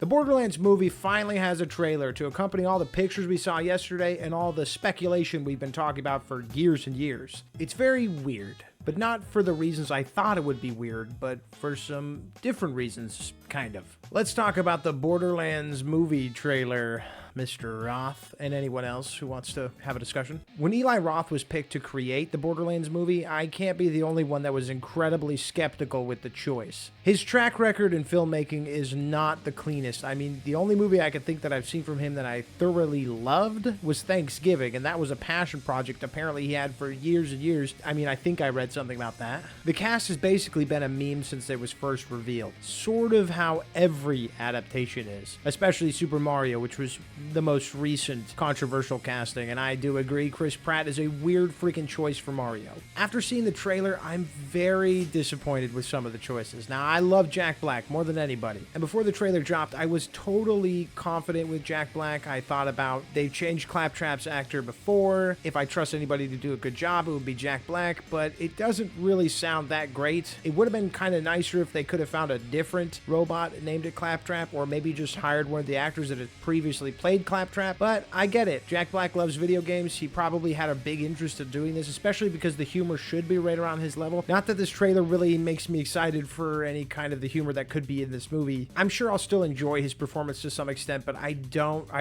The Borderlands movie finally has a trailer to accompany all the pictures we saw yesterday and all the speculation we've been talking about for years and years. It's very weird, but not for the reasons I thought it would be weird, but for some different reasons, kind of. Let's talk about the Borderlands movie trailer, Mr. Roth, and anyone else who wants to have a discussion. When Eli Roth was picked to create the Borderlands movie, I can't be the only one that was incredibly skeptical with the choice. His track record in filmmaking is not the cleanest. I mean, the only movie I could think that I've seen from him that I thoroughly loved was Thanksgiving, and that was a passion project apparently he had for years and years. I mean, I think I read something about that. The cast has basically been a meme since it was first revealed. Sort of how every adaptation is, especially Super Mario, which was the most recent controversial casting, and I do agree Chris Pratt is a weird freaking choice for Mario. After seeing the trailer, I'm very disappointed with some of the choices. Now, I love Jack Black more than anybody, and before the trailer dropped, I was totally confident with Jack Black. I thought about, they've changed Claptrap's actor before. If I trust anybody to do a good job, it would be Jack Black, but it doesn't really sound that great. It would have been kind of nicer if they could have found a different robot and named it Claptrap, or maybe just hired one of the actors that had previously played Claptrap, but I get it. Jack Black loves video games. He probably had a big interest in doing this, especially because the humor should be right around his level. Not that this trailer really makes me excited for any kind of the humor that could be in this movie. I'm sure I'll still enjoy his performance to some extent, but I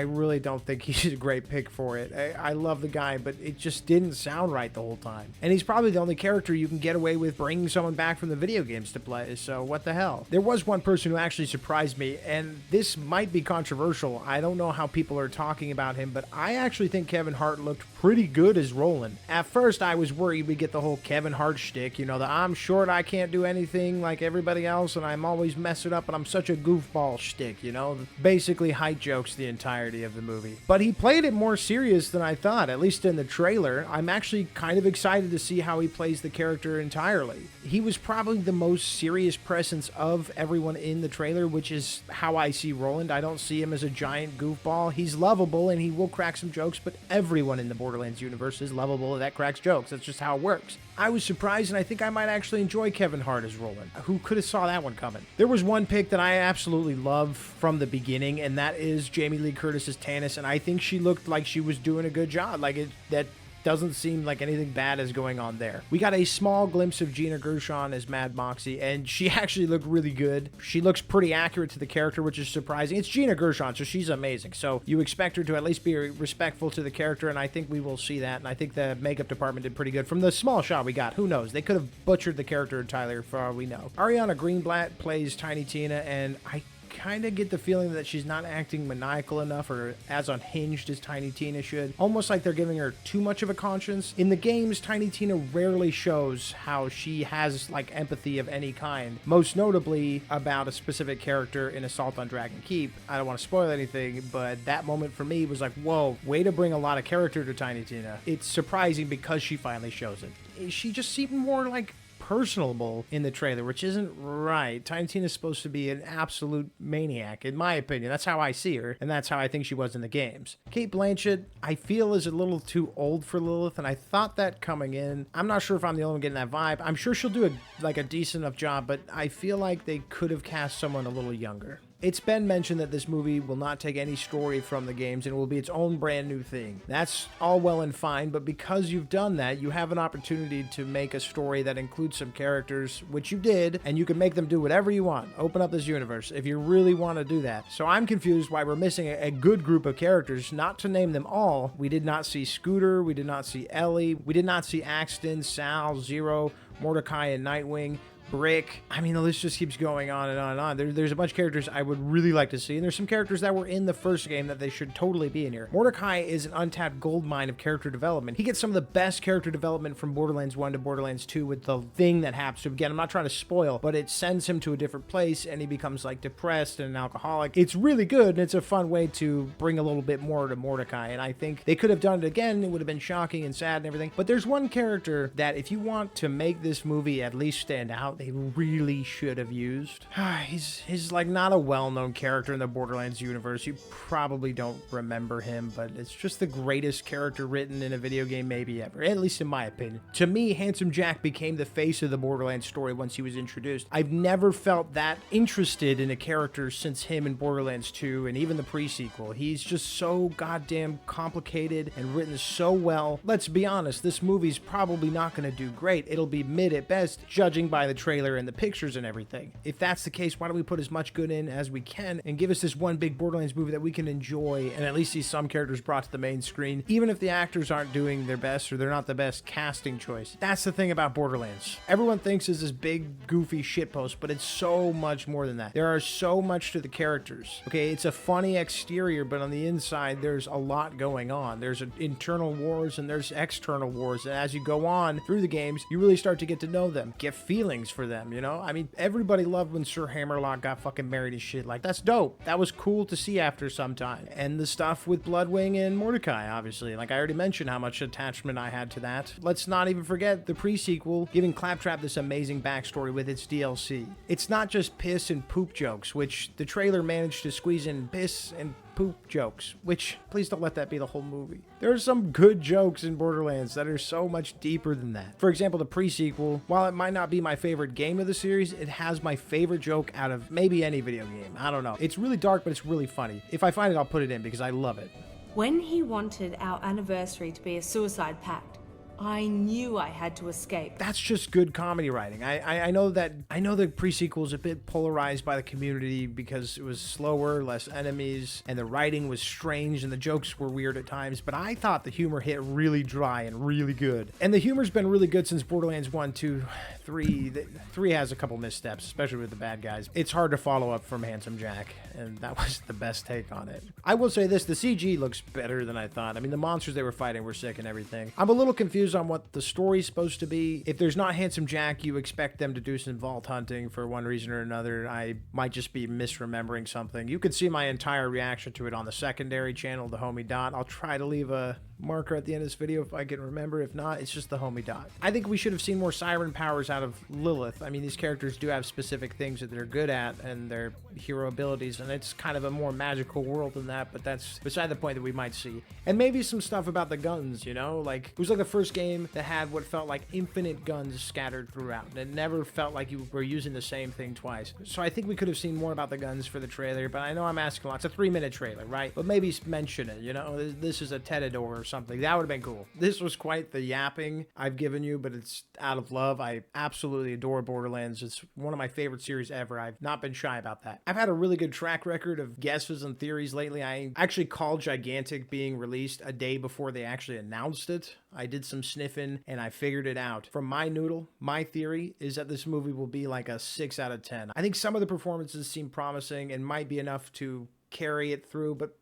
really don't think he's a great pick for it. I love the guy, but it just didn't sound right the whole time. And he's probably the only character you can get away with bringing someone back from the video games to play, so what the hell? There was one person who actually surprised me, and this might be controversial. I don't know how people are talking about him, but I actually think Kevin Hart looked pretty good as Roland. At first, I was worried we'd get the whole Kevin Hart shtick, you know, the I'm short, I can't do anything like everybody else, and I'm always messing up, and I'm such a goofball shtick, you know, basically height jokes the entirety of the movie. But he played it more serious than I thought, at least in the trailer. I'm actually kind of excited to see how he plays the character entirely. He was probably the most serious presence of everyone in the trailer, which is how I see Roland. I don't see him as a giant goofball. He's lovable and he will crack some jokes, but everyone in the Borderlands universe is lovable and that cracks jokes. That's just how it works. I was surprised, and I think I might actually enjoy Kevin Hart as Roland. Who could have saw that one coming? There was one pick that I absolutely love from the beginning, and that is Jamie Lee Curtis as Tannis, and I think she looked like she was doing a good job. That doesn't seem like anything bad is going on there. We got a small glimpse of Gina Gershon as Mad Moxie, and she actually looked really good. She looks pretty accurate to the character, which is surprising. It's Gina Gershon, so she's amazing. So you expect her to at least be respectful to the character, and I think we will see that, and I think the makeup department did pretty good. From the small shot we got, who knows? They could have butchered the character entirely for all we know. Ariana Greenblatt plays Tiny Tina, and I kind of get the feeling that she's not acting maniacal enough or as unhinged as Tiny Tina should. Almost like they're giving her too much of a conscience. In the games, Tiny Tina rarely shows how she has like empathy of any kind, most notably about a specific character in Assault on Dragon Keep. I don't want to spoil anything, but that moment for me was like, whoa, way to bring a lot of character to Tiny Tina. It's surprising because she finally shows it. She just seemed more like personable in the trailer, which isn't right. Tiny Tina's supposed to be an absolute maniac, in my opinion. That's how I see her, and that's how I think she was in the games. Cate Blanchett, I feel, is a little too old for Lilith, and I thought that coming in. I'm not sure if I'm the only one getting that vibe. I'm sure she'll do a decent enough job, but I feel like they could have cast someone a little younger. It's been mentioned that this movie will not take any story from the games and it will be its own brand new thing. That's all well and fine, but because you've done that, you have an opportunity to make a story that includes some characters, which you did, and you can make them do whatever you want. Open up this universe if you really want to do that. So I'm confused why we're missing a good group of characters, not to name them all. We did not see Scooter, we did not see Ellie, we did not see Axton, Sal, Zero, Mordecai, and Nightwing. Brick. I mean, the list just keeps going on and on and on. There's a bunch of characters I would really like to see, and there's some characters that were in the first game that they should totally be in here. Mordecai is an untapped gold mine of character development. He gets some of the best character development from Borderlands 1 to Borderlands 2 with the thing that happens to him. Again, I'm not trying to spoil, but it sends him to a different place, and he becomes, like, depressed and an alcoholic. It's really good, and it's a fun way to bring a little bit more to Mordecai, and I think they could have done it again. It would have been shocking and sad and everything, but there's one character that if you want to make this movie at least stand out, they really should have used. He's like not a well-known character in the Borderlands universe. You probably don't remember him, but it's just the greatest character written in a video game maybe ever, at least in my opinion. To me, Handsome Jack became the face of the Borderlands story once he was introduced. I've never felt that interested in a character since him in Borderlands 2 and even the pre-sequel. He's just so goddamn complicated and written so well. Let's be honest, this movie's probably not going to do great. It'll be mid at best, judging by the trailer and the pictures and everything. If that's the case, why don't we put as much good in as we can and give us this one big Borderlands movie that we can enjoy and at least see some characters brought to the main screen, even if the actors aren't doing their best or they're not the best casting choice. That's the thing about Borderlands. Everyone thinks it's this big, goofy shitpost, but it's so much more than that. There are so much to the characters. Okay, it's a funny exterior, but on the inside, there's a lot going on. There's internal wars and there's external wars, and as you go on through the games, you really start to get to know them, get feelings for them, you know? I mean, everybody loved when Sir Hammerlock got fucking married and shit. Like, that's dope. That was cool to see after some time. And the stuff with Bloodwing and Mordecai, obviously. Like, I already mentioned how much attachment I had to that. Let's not even forget the pre-sequel, giving Claptrap this amazing backstory with its DLC. It's not just piss and poop jokes, which the trailer managed to squeeze in piss and poop jokes, which please don't let that be the whole movie. There are some good jokes in Borderlands that are so much deeper than that. For example, the pre-sequel, while it might not be my favorite game of the series, it has my favorite joke out of maybe any video game. I don't know. It's really dark, but it's really funny. If I find it, I'll put it in because I love it. When he wanted our anniversary to be a suicide pact, I knew I had to escape. That's just good comedy writing. I know the pre-sequel is a bit polarized by the community because it was slower, less enemies, and the writing was strange and the jokes were weird at times, but I thought the humor hit really dry and really good. And the humor's been really good since Borderlands 1, 2, 3. 3 has a couple missteps, especially with the bad guys. It's hard to follow up from Handsome Jack, and that was the best take on it. I will say this, the CG looks better than I thought. I mean, the monsters they were fighting were sick and everything. I'm a little confused on what the story's supposed to be. If there's not Handsome Jack, you expect them to do some vault hunting for one reason or another. I might just be misremembering something. You could see my entire reaction to it on the secondary channel, the Homie Dot. I'll try to leave a marker at the end of this video if I can remember. If not, it's just the Homie Dot. I think we should have seen more siren powers out of Lilith. I mean, these characters do have specific things that they're good at and their hero abilities, and it's kind of a more magical world than that, but that's beside the point that we might see. And maybe some stuff about the guns, you know? Like, it was like the first game that had what felt like infinite guns scattered throughout, and it never felt like you were using the same thing twice. So I think we could have seen more about the guns for the trailer, but I know I'm asking a lot. It's a 3-minute trailer, right? But maybe mention it, you know? This is a Tedador or something. That would have been cool. This was quite the yapping I've given you, but it's out of love. I absolutely adore Borderlands. It's one of my favorite series ever. I've not been shy about that. I've had a really good track record of guesses and theories lately. I actually called Gigantic being released a day before they actually announced it. I did some sniffing and I figured it out. From my noodle, my theory is that this movie will be like a 6 out of 10. I think some of the performances seem promising and might be enough to carry it through, but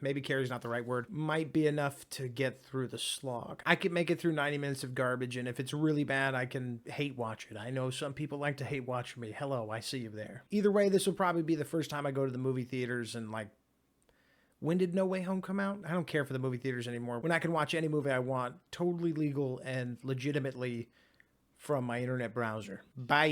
maybe carry is not the right word, might be enough to get through the slog. I could make it through 90 minutes of garbage, and if it's really bad, I can hate watch it. I know some people like to hate watch me. Hello, I see you there. Either way, this will probably be the first time I go to the movie theaters and like, when did No Way Home come out? I don't care for the movie theaters anymore. When I can watch any movie I want, totally legal and legitimately from my internet browser. Bye.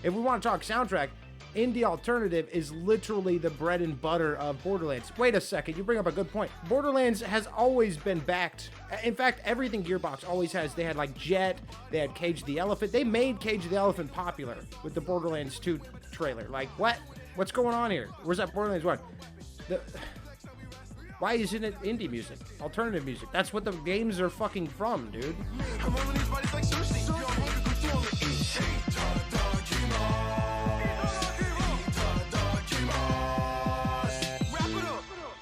If we want to talk soundtrack, indie alternative is literally the bread and butter of Borderlands. Wait a second, you bring up a good point. Borderlands has always been backed. In fact, everything Gearbox always has. They had like Jet, they had Cage the Elephant. They made Cage the Elephant popular with the Borderlands 2 trailer. Like, what? What's going on here? Where's that Borderlands 1? Why isn't it indie music? Alternative music. That's what the games are fucking from, dude.